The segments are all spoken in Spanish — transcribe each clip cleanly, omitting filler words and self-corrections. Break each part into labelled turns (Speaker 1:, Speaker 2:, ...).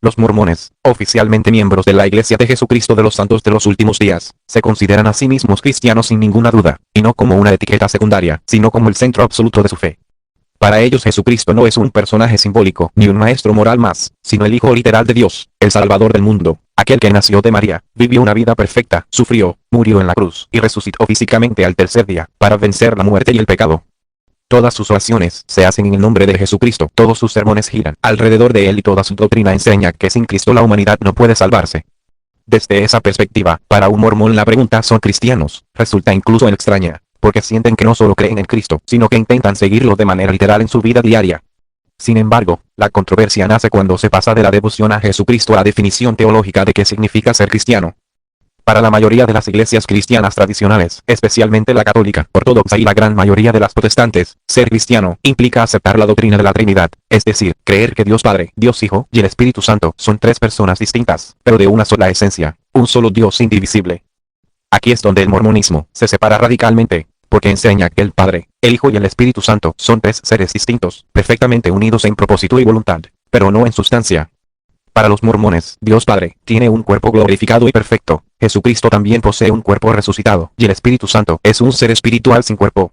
Speaker 1: Los mormones, oficialmente miembros de la Iglesia de Jesucristo de los Santos de los Últimos Días, se consideran a sí mismos cristianos sin ninguna duda, y no como una etiqueta secundaria, sino como el centro absoluto de su fe. Para ellos Jesucristo no es un personaje simbólico, ni un maestro moral más, sino el Hijo literal de Dios, el Salvador del mundo, aquel que nació de María, vivió una vida perfecta, sufrió, murió en la cruz, y resucitó físicamente al tercer día, para vencer la muerte y el pecado. Todas sus oraciones se hacen en el nombre de Jesucristo, todos sus sermones giran alrededor de él y toda su doctrina enseña que sin Cristo la humanidad no puede salvarse. Desde esa perspectiva, para un mormón la pregunta ¿son cristianos? Resulta incluso extraña, porque sienten que no solo creen en Cristo, sino que intentan seguirlo de manera literal en su vida diaria. Sin embargo, la controversia nace cuando se pasa de la devoción a Jesucristo a la definición teológica de qué significa ser cristiano. Para la mayoría de las iglesias cristianas tradicionales, especialmente la católica, ortodoxa y la gran mayoría de las protestantes, ser cristiano implica aceptar la doctrina de la Trinidad, es decir, creer que Dios Padre, Dios Hijo y el Espíritu Santo son tres personas distintas, pero de una sola esencia, un solo Dios indivisible. Aquí es donde el mormonismo se separa radicalmente, porque enseña que el Padre, el Hijo y el Espíritu Santo son tres seres distintos, perfectamente unidos en propósito y voluntad, pero no en sustancia. Para los mormones, Dios Padre tiene un cuerpo glorificado y perfecto, Jesucristo también posee un cuerpo resucitado, y el Espíritu Santo es un ser espiritual sin cuerpo.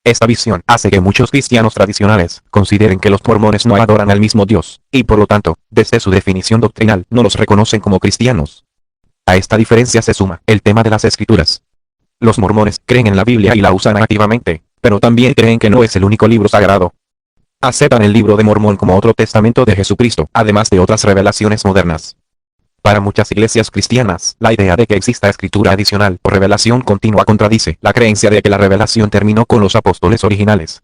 Speaker 1: Esta visión hace que muchos cristianos tradicionales consideren que los mormones no adoran al mismo Dios, y por lo tanto, desde su definición doctrinal, no los reconocen como cristianos. A esta diferencia se suma el tema de las Escrituras. Los mormones creen en la Biblia y la usan activamente, pero también creen que no es el único libro sagrado. Aceptan el libro de Mormón como otro testamento de Jesucristo, además de otras revelaciones modernas. Para muchas iglesias cristianas, la idea de que exista escritura adicional o revelación continua contradice la creencia de que la revelación terminó con los apóstoles originales.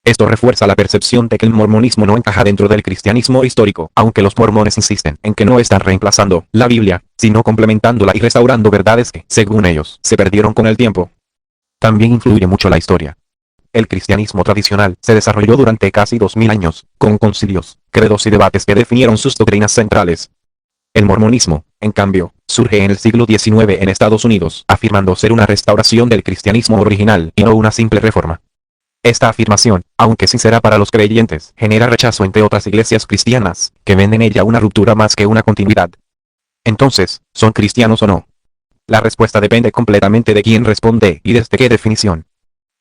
Speaker 1: Esto refuerza la percepción de que el mormonismo no encaja dentro del cristianismo histórico, aunque los mormones insisten en que no están reemplazando la Biblia, sino complementándola y restaurando verdades que, según ellos, se perdieron con el tiempo. También influye mucho la historia. El cristianismo tradicional se desarrolló durante casi 2000 años, con concilios, credos y debates que definieron sus doctrinas centrales. El mormonismo, en cambio, surge en el siglo XIX en Estados Unidos, afirmando ser una restauración del cristianismo original y no una simple reforma. Esta afirmación, aunque sincera para los creyentes, genera rechazo entre otras iglesias cristianas, que ven en ella una ruptura más que una continuidad. Entonces, ¿son cristianos o no? La respuesta depende completamente de quién responde y desde qué definición.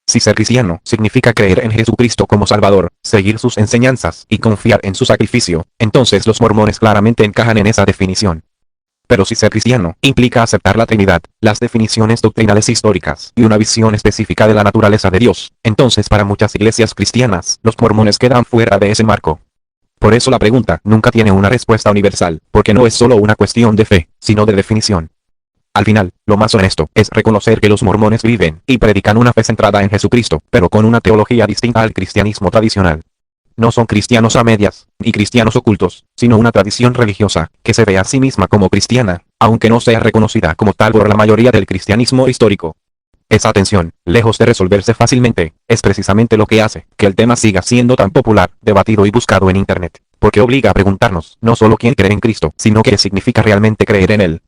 Speaker 1: Si ser cristiano significa creer en Jesucristo como Salvador, seguir sus enseñanzas y confiar en su sacrificio, entonces los mormones claramente encajan en esa definición. Pero si ser cristiano implica aceptar la Trinidad, las definiciones doctrinales históricas y una visión específica de la naturaleza de Dios, entonces para muchas iglesias cristianas, los mormones quedan fuera de ese marco. Por eso la pregunta nunca tiene una respuesta universal, porque no es solo una cuestión de fe, sino de definición. Al final, lo más honesto es reconocer que los mormones viven y predican una fe centrada en Jesucristo, pero con una teología distinta al cristianismo tradicional. No son cristianos a medias, ni cristianos ocultos, sino una tradición religiosa, que se ve a sí misma como cristiana, aunque no sea reconocida como tal por la mayoría del cristianismo histórico. Esa tensión, lejos de resolverse fácilmente, es precisamente lo que hace que el tema siga siendo tan popular, debatido y buscado en Internet, porque obliga a preguntarnos no solo quién cree en Cristo, sino qué significa realmente creer en Él.